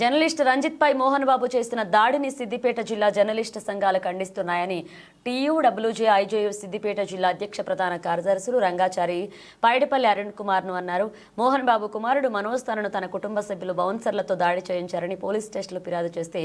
Journalist Ranjith పై మోహన్ బాబు చేస్తున్న దాడిని సిద్దిపేట జిల్లా జర్నలిస్ట్ సంఘాలు ఖండిస్తున్నాయని టీయూడబ్ల్యూజే ఐజేయు సిద్దిపేట జిల్లా అధ్యక్ష ప్రధాన కార్యదర్శులు రంగాచారి పైడిపల్లి అరుణ్ కుమార్ ను అన్నారు. మోహన్ బాబు కుమారుడు మనోజ్ తనను తన కుటుంబ సభ్యులు బౌన్సర్లతో దాడి చేయించారని పోలీస్ స్టేషన్లో ఫిర్యాదు చేస్తే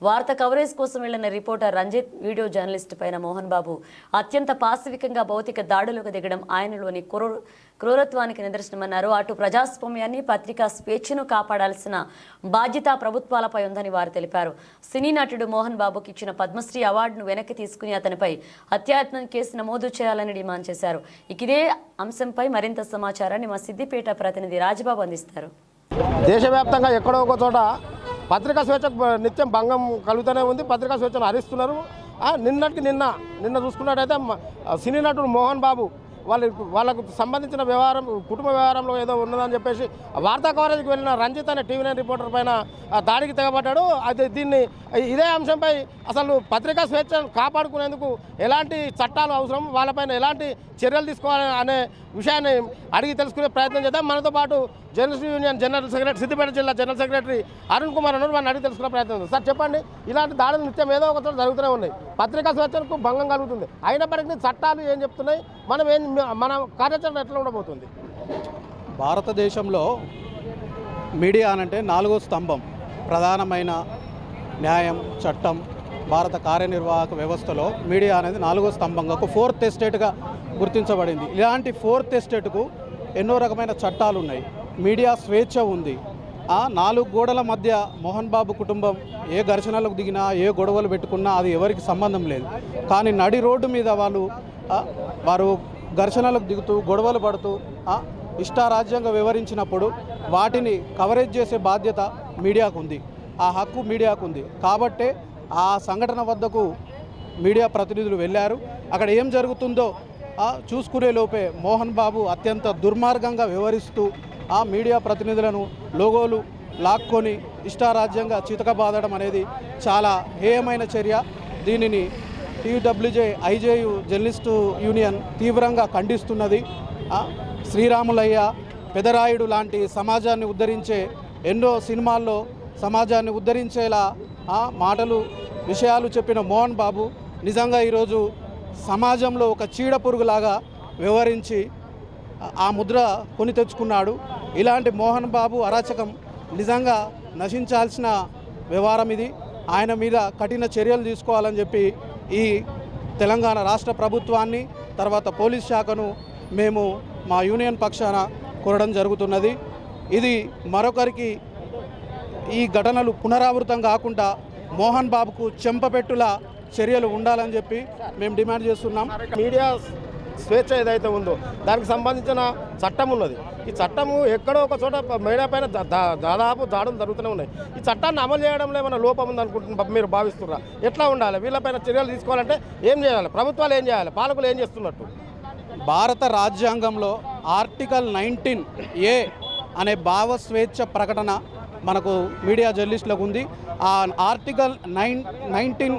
వార్త కవరేజ్ కోసం వెళ్లిన రిపోర్టర్ రంజిత్ వీడియో జర్నలిస్ట్ పైన మోహన్ బాబు అత్యంత పాశవికంగా భౌతిక దాడులకు దిగడం ఆయనలోని క్రూరత్వానికి నిదర్శనమన్నారు. అటు ప్రజాస్వామ్యాన్ని పత్రికా స్వేచ్ఛను కాపాడాల్సిన బాధ్యత ప్రభుత్వాలపై ఉందని వారు తెలిపారు. సినీ నటుడు మోహన్ బాబుకి ఇచ్చిన పద్మశ్రీ అవార్డును వెనక్కి తీసుకుని అతనిపై హత్యాయత్నం కేసు నమోదు చేయాలని డిమాండ్ చేశారు. ఇదే అంశంపై మరింత సమాచారాన్ని మా సిద్దిపేట ప్రతినిధి రాజబాబు అందిస్తారు. దేశవ్యాప్తంగా ఎక్కడో ఒక చోట పత్రికా స్వేచ్ఛ నిత్యం భంగం కలుగుతూనే ఉంది. పత్రికా స్వేచ్ఛను హరిస్తున్నారు. నిన్న చూసుకున్నట్టయితే సినీ నటుడు మోహన్ బాబు వాళ్ళకు సంబంధించిన వ్యవహారం కుటుంబ వ్యవహారంలో ఏదో ఉన్నదని చెప్పేసి వార్తా కవరేజ్కి వెళ్ళిన రంజిత్ అనే టీవీ9 రిపోర్టర్ పైన దాడికి తెగబడ్డాడు. అయితే ఇదే అంశంపై అసలు పత్రికా స్వేచ్ఛను కాపాడుకునేందుకు ఎలాంటి చట్టాలు అవసరం, వాళ్ళపైన ఎలాంటి చర్యలు తీసుకోవాలి అనే విషయాన్ని అడిగి తెలుసుకునే ప్రయత్నం చేద్దాం. మనతో పాటు journalist union general secretary Siddipet జిల్లా జనరల్ సెక్రటరీ అరుణ్ కుమార్ అన్నారు. వారిని అడిగి తెలుసుకునే ప్రయత్నం చేద్దాం. సార్ చెప్పండి, ఇలాంటి దాడులు నిత్యం ఏదో ఒక చోట జరుగుతూనే ఉన్నాయి. పత్రికా స్వేచ్ఛకు భంగం కలుగుతుంది. అయినప్పటికీ చట్టాలు ఏం చెప్తున్నాయి, మన కార్యాచరణ ఎట్లా ఉండబోతుంది? భారతదేశంలో మీడియా అనంటే 4వ స్తంభం. ప్రధానమైన న్యాయం, చట్టం, భారత కార్యనిర్వాహక వ్యవస్థలో మీడియా అనేది 4వ స్తంభంగా ఒక 4th ఎస్టేట్గా గుర్తించబడింది. ఇలాంటి 4th ఎస్టేట్కు ఎన్నో రకమైన చట్టాలు ఉన్నాయి. మీడియా స్వేచ్ఛ ఉంది. ఆ 4 గోడల మధ్య మోహన్ బాబు కుటుంబం ఏ ఘర్షణలకు దిగినా, ఏ గొడవలు పెట్టుకున్నా అది ఎవరికి సంబంధం లేదు. కానీ నడి రోడ్డు మీద వారు ఘర్షణలకు దిగుతూ గొడవలు పడుతూ ఇష్టారాజ్యంగా వివరించినప్పుడు వాటిని కవరేజ్ చేసే బాధ్యత మీడియాకు ఉంది. ఆ హక్కు మీడియాకు ఉంది. కాబట్టే ఆ సంఘటన వద్దకు మీడియా ప్రతినిధులు వెళ్ళారు. అక్కడ ఏం జరుగుతుందో చూసుకునే లోపే మోహన్ బాబు అత్యంత దుర్మార్గంగా వివరిస్తూ ఆ మీడియా ప్రతినిధులను లోగోలు లాక్కొని ఇష్టారాజ్యంగా చితకబాదడం అనేది చాలా హేయమైన చర్య. దీనిని టీయూడబ్ల్యూజే ఐజేయు జర్నలిస్టు యూనియన్ తీవ్రంగా ఖండిస్తున్నది. శ్రీరాములయ్య, పెదరాయుడు లాంటి సమాజాన్ని ఉద్ధరించే ఎన్నో సినిమాల్లో సమాజాన్ని ఉద్ధరించేలా మాటలు, విషయాలు చెప్పిన మోహన్ బాబు నిజంగా ఈరోజు సమాజంలో ఒక చీడపురుగులాగా వ్యవహరించి ఆ ముద్ర కొని తెచ్చుకున్నాడు. ఇలాంటి మోహన్ బాబు అరాచకం నిజంగా నశించాల్సిన వ్యవహారం ఇది. ఆయన మీద కఠిన చర్యలు తీసుకోవాలని చెప్పి ఈ తెలంగాణ రాష్ట్ర ప్రభుత్వాన్ని, తర్వాత పోలీస్ శాఖను మేము మా యూనియన్ పక్షాన కోరడం జరుగుతున్నది. ఇది మరొకరికి ఈ ఘటనలు పునరావృతం కాకుండా మోహన్ బాబుకు చెంపపెట్టులా చర్యలు ఉండాలని చెప్పి మేము డిమాండ్ చేస్తున్నాం. మీడియా స్వేచ్ఛ ఏదైతే ఉందో దానికి సంబంధించిన చట్టం ఉన్నది. ఈ చట్టము ఎక్కడో ఒక చోట మీడియా పైన దాదాపు దాడులు జరుగుతూనే ఉన్నాయి. ఈ చట్టాన్ని అమలు చేయడంలో ఏమైనా లోపం ఉందనుకుంటున్నారు మీరు భావిస్తున్నారా? ఎట్లా ఉండాలి? వీళ్ళపైన చర్యలు తీసుకోవాలంటే ఏం చేయాలి? ప్రభుత్వాలు ఏం చేయాలి? పాలకులు ఏం చేస్తున్నట్టు? భారత రాజ్యాంగంలో ఆర్టికల్ 19A అనే భావ స్వేచ్ఛ ప్రకటన మనకు మీడియా జర్నలిస్టులకు ఉంది. ఆ ఆర్టికల్ 19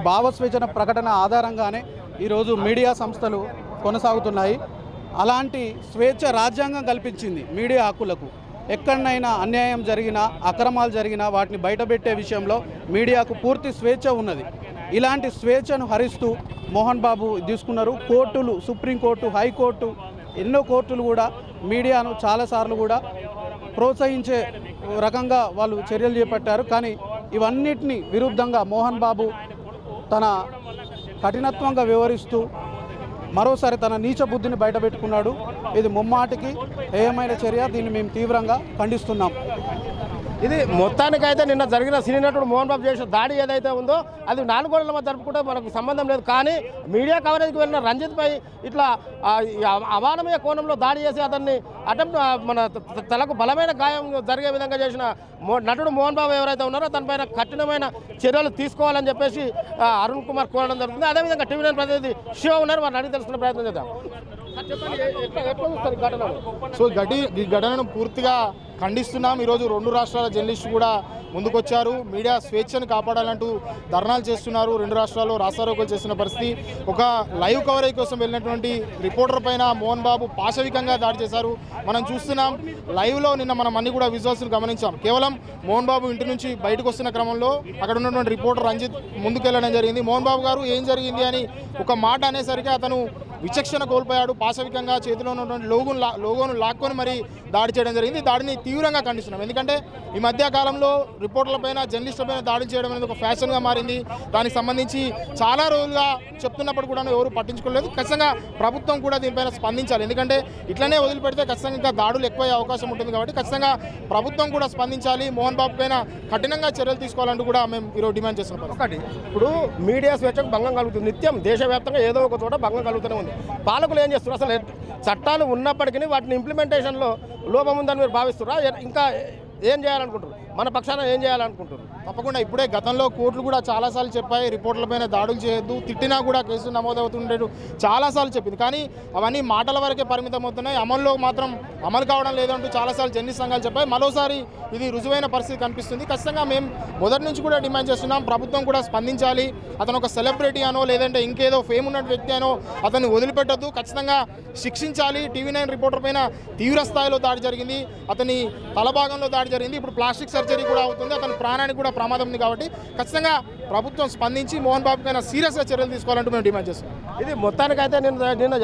భావ స్వేచ్ఛ ప్రకటన ఆధారంగానే ఈరోజు మీడియా సంస్థలు కొనసాగుతున్నాయి. అలాంటి స్వేచ్ఛ రాజ్యాంగం కల్పించింది మీడియా హక్కులకు. ఎక్కడైనా అన్యాయం జరిగినా, అక్రమాలు జరిగినా వాటిని బయటపెట్టే విషయంలో మీడియాకు పూర్తి స్వేచ్ఛ ఉన్నది. ఇలాంటి స్వేచ్ఛను హరిస్తూ మోహన్ బాబు తీసుకున్నారు. కోర్టులు, సుప్రీంకోర్టు, హైకోర్టు, ఎన్నో కోర్టులు కూడా మీడియాను చాలాసార్లు కూడా ప్రోత్సహించే రకంగా వాళ్ళు చర్యలు చేపట్టారు. కానీ ఇవన్నిటిని విరుద్ధంగా మోహన్ బాబు తన కఠినత్వంగా వ్యవహరిస్తూ మరోసారి తన నీచ బుద్ధిని బయటపెట్టుకున్నాడు. ఇది ముమ్మాటికి హేయమైన చర్య. దీన్ని మేము తీవ్రంగా ఖండిస్తున్నాం. ఇది మొత్తానికైతే నిన్న జరిగిన సినీ నటుడు మోహన్ బాబు చేసిన దాడి ఏదైతే ఉందో అది 4 గోడల మధ్య జరుపుకుంటే మనకు సంబంధం లేదు. కానీ మీడియా కవరేజ్కి వెళ్ళిన రంజిత్ పై ఇట్లా అవానమయ కోణంలో దాడి చేసి అతన్ని మన తలకు బలమైన గాయం జరిగే విధంగా చేసిన నటుడు మోహన్ బాబు ఎవరైతే ఉన్నారో తనపైన కఠినమైన చర్యలు తీసుకోవాలని చెప్పేసి అరుణ్ కుమార్ కోరడం జరుగుతుంది. అదేవిధంగా టీవీ9 ప్రతినిధి శివ ఉన్నారు. వారిని అడిగి తెలుసుకునే ప్రయత్నం చేద్దాం. సో ఈ ఘటనను పూర్తిగా ఖండిస్తున్నాం. ఈరోజు 2 రాష్ట్రాల జర్నలిస్టులు కూడా ముందుకొచ్చారు. మీడియా స్వేచ్ఛను కాపాడాలంటూ ధర్నాలు చేస్తున్నారు. 2 రాష్ట్రాల్లో రాస్తారోకోలు చేస్తున్న పరిస్థితి. ఒక లైవ్ కవరేజ్ కోసం వెళ్ళినటువంటి రిపోర్టర్ పైన మోహన్ బాబు పాశవికంగా దాడి చేశారు. మనం చూస్తున్నాం లైవ్లో. నిన్న మనం అన్ని కూడా విజువల్స్ను గమనించాం. కేవలం మోహన్ బాబు ఇంటి నుంచి బయటకు వస్తున్న క్రమంలో అక్కడ ఉన్నటువంటి రిపోర్టర్ రంజిత్ ముందుకెళ్ళడం జరిగింది. మోహన్ బాబు గారు ఏం జరిగింది అని ఒక మాట అనేసరికి అతను విచక్షణ కోల్పోయాడు. పాశవికంగా చేతిలో ఉన్నటువంటి లోగోను లాక్కొని మరి దాడి చేయడం జరిగింది. దాడిని తీవ్రంగా ఖండిస్తున్నాం. ఎందుకంటే ఈ మధ్య కాలంలో రిపోర్టర్లపైన జర్నలిస్టులపైన దాడి చేయడం అనేది ఒక ఫ్యాషన్గా మారింది. దానికి సంబంధించి చాలా రోజులుగా చెప్తున్నప్పుడు కూడా ఎవరు పట్టించుకోలేదు. ఖచ్చితంగా ప్రభుత్వం కూడా దీనిపైన స్పందించాలి. ఎందుకంటే ఇట్లనే వదిలిపెడితే ఖచ్చితంగా ఇంకా దాడులు ఎక్కువయ్యే అవకాశం ఉంటుంది. కాబట్టి ఖచ్చితంగా ప్రభుత్వం కూడా స్పందించాలి. మోహన్ బాబు పైన కఠినంగా చర్యలు తీసుకోవాలంటూ కూడా మేము ఈరోజు డిమాండ్ చేస్తున్నాం. ఒకటి, ఇప్పుడు మీడియా స్వేచ్ఛకు భంగం కలుగుతుంది. నిత్యం దేశవ్యాప్తంగా ఏదో ఒక చోట భంగం కలుగుతూనే ఉంది. పాలకులు ఏం చేస్తున్నారు? అసలు చట్టాలు ఉన్నప్పటికీ వాటిని ఇంప్లిమెంటేషన్లో లోపం ఉందని మీరు భావిస్తున్నారా? ఇంకా ఏం చేయాలనుకుంటారు? మన పక్షాన ఏం చేయాలనుకుంటారు? తప్పకుండా ఇప్పుడే గతంలో కోర్టులు కూడా చాలాసార్లు చెప్పాయి రిపోర్టర్లపైన దాడులు చేయొద్దు, తిట్టినా కూడా కేసులు నమోదవుతుండేటు చాలాసార్లు చెప్పింది. కానీ అవన్నీ మాటల వరకే పరిమితం అవుతున్నాయి. అమల్లో మాత్రం అమలు కావడం లేదంటూ చాలాసార్లు జర్నలిస్ట్ సంఘాలు చెప్పాయి. మరోసారి ఇది రుజువైన పరిస్థితి కనిపిస్తుంది. ఖచ్చితంగా మేము మొదటి నుంచి కూడా డిమాండ్ చేస్తున్నాం. ప్రభుత్వం కూడా స్పందించాలి. అతను ఒక సెలబ్రిటీ అనో లేదంటే ఇంకేదో ఫేమ్ ఉన్న వ్యక్తి అనో అతన్ని వదిలిపెట్టద్దు. ఖచ్చితంగా శిక్షించాలి. TV9 రిపోర్టర్ పైన తీవ్ర స్థాయిలో దాడి జరిగింది. అతని తలభాగంలో దాడి జరిగింది. ఇప్పుడు ప్లాస్టిక్ సర్జరీ కూడా అవుతుంది. అతని ప్రాణానికి కూడా ప్రమాదం ఉంది. కాబట్టి ఖచ్చితంగా ప్రభుత్వం స్పందించి మోహన్ బాబు పైన సీరియస్గా చర్యలు తీసుకోవాలంటూ మేము డిమాండ్ చేస్తున్నాం. ఇది మొత్తానికైతే నిన్న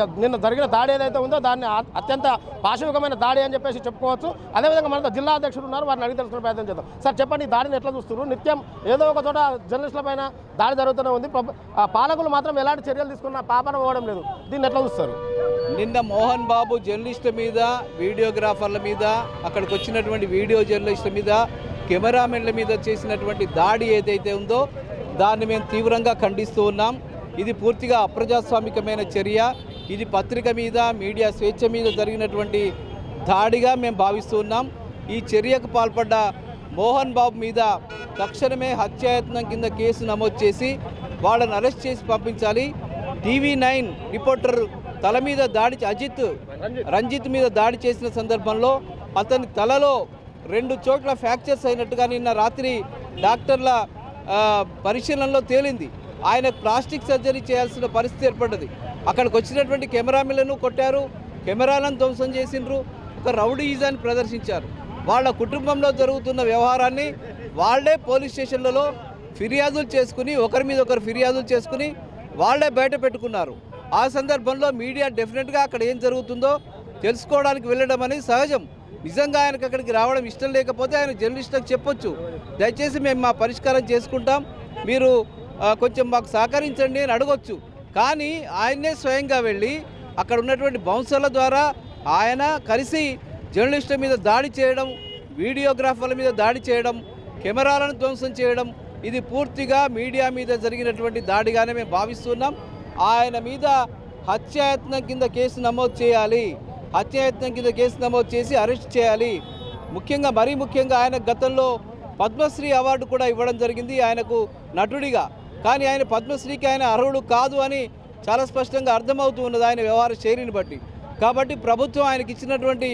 జరిగిన దాడి ఏదైతే ఉందో దాన్ని అత్యంత పాశవికమైన దాడి అని చెప్పేసి చెప్పుకోవచ్చు. అదేవిధంగా మనతో జిల్లా అధ్యక్షుడు ఉన్నారు, వారిని అడిగి తెలుసుకునే ప్రయత్నం చేద్దాం. సార్ చెప్పండి, ఈ దాడిని ఎట్లా చూస్తున్నారు? నిత్యం ఏదో ఒక చోట జర్నలిస్టుల పైన దాడి జరుగుతూనే ఉంది. పాలకులు మాత్రం ఎలాంటి చర్యలు తీసుకున్నా పాపన పోవడం లేదు. దీన్ని ఎట్లా చూస్తారు? నిన్న మోహన్ బాబు జర్నలిస్టుల మీద, వీడియోగ్రాఫర్ల మీద, అక్కడికి వచ్చినటువంటి వీడియో జర్నలిస్టుల మీద, కెమెరామెన్ల మీద చేసినటువంటి దాడి ఏదైతే ఉందో దాన్ని మేము తీవ్రంగా ఖండిస్తూ ఉన్నాం. ఇది పూర్తిగా అప్రజాస్వామికమైన చర్య. ఇది పత్రిక మీద, మీడియా స్వేచ్ఛ మీద జరిగినటువంటి దాడిగా మేము భావిస్తూ ఉన్నాం. ఈ చర్యకు పాల్పడ్డ మోహన్ బాబు మీద తక్షణమే హత్యాయత్నం కింద కేసు నమోదు చేసి వాళ్ళని అరెస్ట్ చేసి పంపించాలి. TV9 రిపోర్టర్ తల మీద దాడి, రంజిత్ మీద దాడి చేసిన సందర్భంలో అతని తలలో 2 చోట్ల ఫ్రాక్చర్స్ అయినట్టుగా నిన్న రాత్రి డాక్టర్ల పరిశీలనలో తేలింది. ఆయన ప్లాస్టిక్ సర్జరీ చేయాల్సిన పరిస్థితి ఏర్పడ్డది. అక్కడికి వచ్చినటువంటి కెమెరామెన్లను కొట్టారు, కెమెరాలను ధ్వంసం చేసిండ్రు, ఒక రౌడీయిజాన్ని ప్రదర్శించారు. వాళ్ళ కుటుంబంలో జరుగుతున్న వ్యవహారాన్ని వాళ్ళే పోలీస్ స్టేషన్లలో ఫిర్యాదులు చేసుకుని, ఒకరి మీద ఒకరు ఫిర్యాదులు చేసుకుని వాళ్ళే బయట పెట్టుకున్నారు. ఆ సందర్భంలో మీడియా డెఫినెట్గా అక్కడ ఏం జరుగుతుందో తెలుసుకోవడానికి వెళ్ళడం అనేది సహజం. నిజంగా ఆయనకు అక్కడికి రావడం ఇష్టం లేకపోతే ఆయన జర్నలిస్టులకు చెప్పొచ్చు, దయచేసి మేము మా పరిష్కారం చేసుకుంటాం, మీరు కొంచెం మాకు సహకరించండి అని అడగొచ్చు. కానీ ఆయన్నే స్వయంగా వెళ్ళి అక్కడ ఉన్నటువంటి బౌన్సర్ల ద్వారా ఆయన కలిసి జర్నలిస్టుల మీద దాడి చేయడం, వీడియోగ్రాఫర్ల మీద దాడి చేయడం, కెమెరాలను ధ్వంసం చేయడం, ఇది పూర్తిగా మీడియా మీద జరిగినటువంటి దాడిగానే మేము భావిస్తున్నాం. ఆయన మీద హత్యాయత్నం కింద కేసు నమోదు చేయాలి. హత్యాయత్నం కింద కేసు నమోదు చేసి అరెస్ట్ చేయాలి. మరీ ముఖ్యంగా ఆయన గతంలో పద్మశ్రీ అవార్డు కూడా ఇవ్వడం జరిగింది ఆయనకు నటుడిగా. కానీ ఆయన పద్మశ్రీకి ఆయన అర్హుడు కాదు అని చాలా స్పష్టంగా అర్థమవుతూ ఉన్నది ఆయన వ్యవహార శైలిని బట్టి. కాబట్టి ప్రభుత్వం ఆయనకి ఇచ్చినటువంటి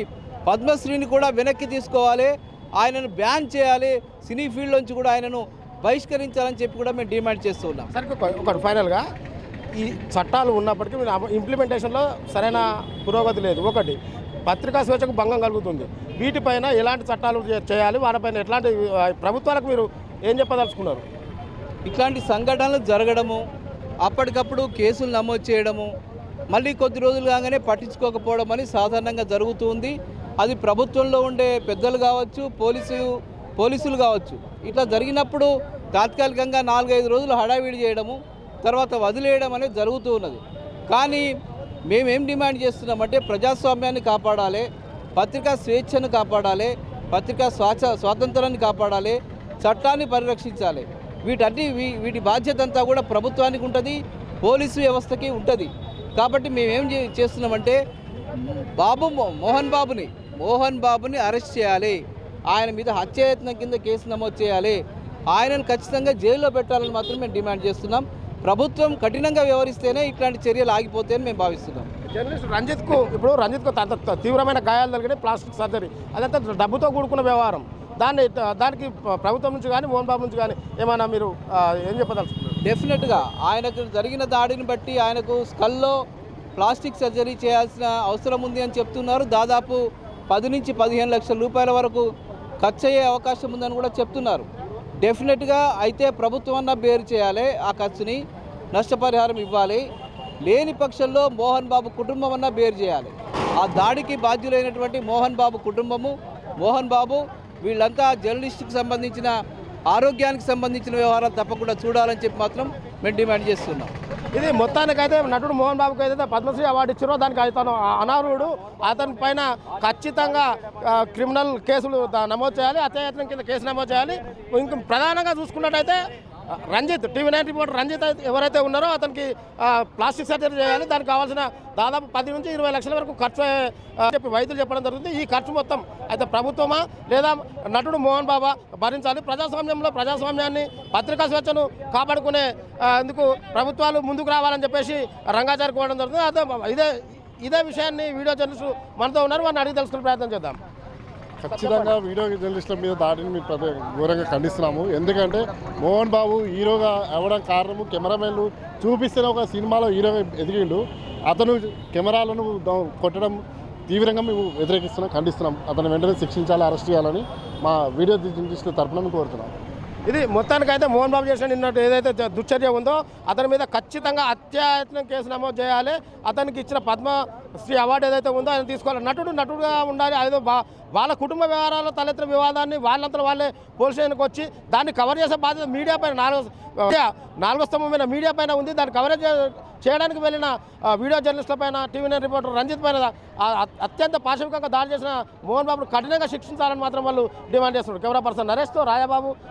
పద్మశ్రీని కూడా వెనక్కి తీసుకోవాలి, ఆయనను బ్యాన్ చేయాలి, సినీ ఫీల్డ్ నుంచి కూడా ఆయనను బహిష్కరించాలని చెప్పి కూడా మేము డిమాండ్ చేస్తూ ఉన్నాం. సరే, ఒకటి ఫైనల్గా, ఈ చట్టాలు ఉన్నప్పటికీ ఇంప్లిమెంటేషన్లో సరైన పురోగతి లేదు. ఒకటి, పత్రికా స్వేచ్ఛకు భంగం కలుగుతుంది. వీటిపైన ఎలాంటి చట్టాలు చేయాలి, వాటిపైన ఎట్లాంటి ప్రభుత్వాలకు మీరు ఏం చెప్పదలుచుకున్నారు? ఇట్లాంటి సంఘటనలు జరగడము, అప్పటికప్పుడు కేసులు నమోదు చేయడము, మళ్ళీ కొద్ది రోజులు కాగానే పట్టించుకోకపోవడం అని సాధారణంగా జరుగుతూ ఉంది. అది ప్రభుత్వంలో ఉండే పెద్దలు కావచ్చు, పోలీసులు కావచ్చు. ఇట్లా జరిగినప్పుడు తాత్కాలికంగా 4-5 రోజులు హడావిడి చేయడము, తర్వాత వదిలేయడం అనేది జరుగుతూ ఉన్నది. కానీ మేమేం డిమాండ్ చేస్తున్నామంటే ప్రజాస్వామ్యాన్ని కాపాడాలి, పత్రికా స్వేచ్ఛను కాపాడాలి, పత్రికా స్వాతంత్రాన్ని కాపాడాలి, చట్టాన్ని పరిరక్షించాలి. వీటి బాధ్యత అంతా కూడా ప్రభుత్వానికి ఉంటుంది, పోలీసు వ్యవస్థకి ఉంటుంది. కాబట్టి మేమేం చేస్తున్నామంటే మోహన్ బాబుని అరెస్ట్ చేయాలి, ఆయన మీద హత్యాయత్నం కింద కేసు నమోదు చేయాలి, ఆయనను ఖచ్చితంగా జైల్లో పెట్టాలని మాత్రం మేము డిమాండ్ చేస్తున్నాం. ప్రభుత్వం కఠినంగా వ్యవహరిస్తేనే ఇట్లాంటి చర్యలు ఆగిపోతాయని మేము భావిస్తున్నాం. జర్నలిస్ట్ రంజిత్కు రంజిత్కు తీవ్రమైన గాయాలు కలిగినాయి, ప్లాస్టిక్ సర్జరీ. అదంతా డబ్బుతో కూడుకున్న వ్యవహారం. దానికి ప్రభుత్వం నుంచి కానీ మోహన్ బాబు నుంచి కానీ ఏమైనా మీరు ఏం చెప్పదలుచుకున్నారు? డెఫినెట్గా ఆయనకు జరిగిన దాడిని బట్టి ఆయనకు స్కల్లో ప్లాస్టిక్ సర్జరీ చేయాల్సిన అవసరం ఉంది అని చెప్తున్నారు. దాదాపు 10 నుంచి 15 లక్షల రూపాయల వరకు ఖర్చు అయ్యే అవకాశం ఉందని కూడా చెప్తున్నారు. డెఫినెట్గా అయితే ప్రభుత్వం అన్న బేరు చేయాలి, ఆ ఖర్చుని నష్టపరిహారం ఇవ్వాలి. లేని పక్షంలో మోహన్ బాబు కుటుంబం అన్న బేరు చేయాలి. ఆ దాడికి బాధ్యులైనటువంటి మోహన్ బాబు కుటుంబము, మోహన్ బాబు వీళ్ళంతా జర్నలిస్ట్కి సంబంధించిన ఆరోగ్యానికి సంబంధించిన వ్యవహారాలు తప్పకుండా చూడాలని చెప్పి మాత్రం మేము డిమాండ్ చేస్తున్నాం. ఇది మొత్తానికైతే నటుడు మోహన్ బాబుకి ఏదైతే పద్మశ్రీ అవార్డు ఇచ్చారో దానికి అతను అనర్హుడు. అతని పైన ఖచ్చితంగా క్రిమినల్ కేసులు నమోదు చేయాలి, అత్యాయత్నం కింద కేసు నమోదు చేయాలి. ఇంకా ప్రధానంగా చూసుకున్నట్టయితే రంజిత్, టీవీ9 రిపోర్టర్ రంజిత్ ఎవరైతే ఉన్నారో అతనికి ప్లాస్టిక్ సర్జరీ చేయాలి. దానికి కావాల్సిన దాదాపు 10 నుంచి 20 లక్షల వరకు ఖర్చు చెప్పి వైద్యులు చెప్పడం జరుగుతుంది. ఈ ఖర్చు మొత్తం అయితే ప్రభుత్వమా లేదా నటుడు మోహన్ బాబా భరించాలి. ప్రజాస్వామ్యాన్ని, పత్రికా స్వేచ్ఛను కాపాడుకునే అందుకు ప్రభుత్వాలు ముందుకు రావాలని చెప్పేసి రంగాచారి కోవడం జరుగుతుంది. ఇదే విషయాన్ని వీడియో జర్నలిస్టు మనతో ఉన్నారు, వారిని అడిగి తెలుసుకునే ప్రయత్నం చేద్దాం. ఖచ్చితంగా వీడియో జర్నలిస్టుల మీద దాడిని మేము ఘోరంగా ఖండిస్తున్నాము. ఎందుకంటే మోహన్ బాబు హీరోగా అవ్వడం కారణము కెమెరామెన్లు చూపిస్తేనే ఒక సినిమాలో హీరోగా ఎదిగిండు. అతను కెమెరాలను కొట్టడం తీవ్రంగా మేము వ్యతిరేకిస్తున్నాం, ఖండిస్తున్నాం. అతను వెంటనే శిక్షించాలి, అరెస్ట్ చేయాలని మా వీడియో జర్నలిస్టుల తరఫున మేము కోరుతున్నాం. ఇది మొత్తానికైతే మోహన్ బాబు చేసిన నిన్నట్టు ఏదైతే దుశ్చర్య ఉందో అతని మీద ఖచ్చితంగా అత్యాయత్నం కేసు నమోదు చేయాలి. అతనికి ఇచ్చిన పద్మశ్రీ అవార్డు ఏదైతే ఉందో ఆయన తీసుకోవాలి. నటుడుగా ఉండాలి. అదేదో వాళ్ళ కుటుంబ వ్యవహారాల్లో తలెత్తిన వివాదాన్ని వాళ్ళంతా వాళ్ళే పోలీస్ స్టేషన్కి వచ్చి దాన్ని కవర్ చేసే బాధ్యత మీడియా పైన, నాలుగో స్తంభమైన మీడియా పైన ఉంది. దాన్ని కవరేజ్ చేయడానికి వెళ్ళిన వీడియో జర్నలిస్టుల పైన, టీవీ9 రిపోర్టర్ రంజిత్ పైన అత్యంత పాశవికంగా దాడి చేసిన మోహన్ బాబును కఠినంగా శిక్షించాలని మాత్రం వాళ్ళు డిమాండ్ చేస్తున్నారు. Camera person నరేష్తో Rajababu,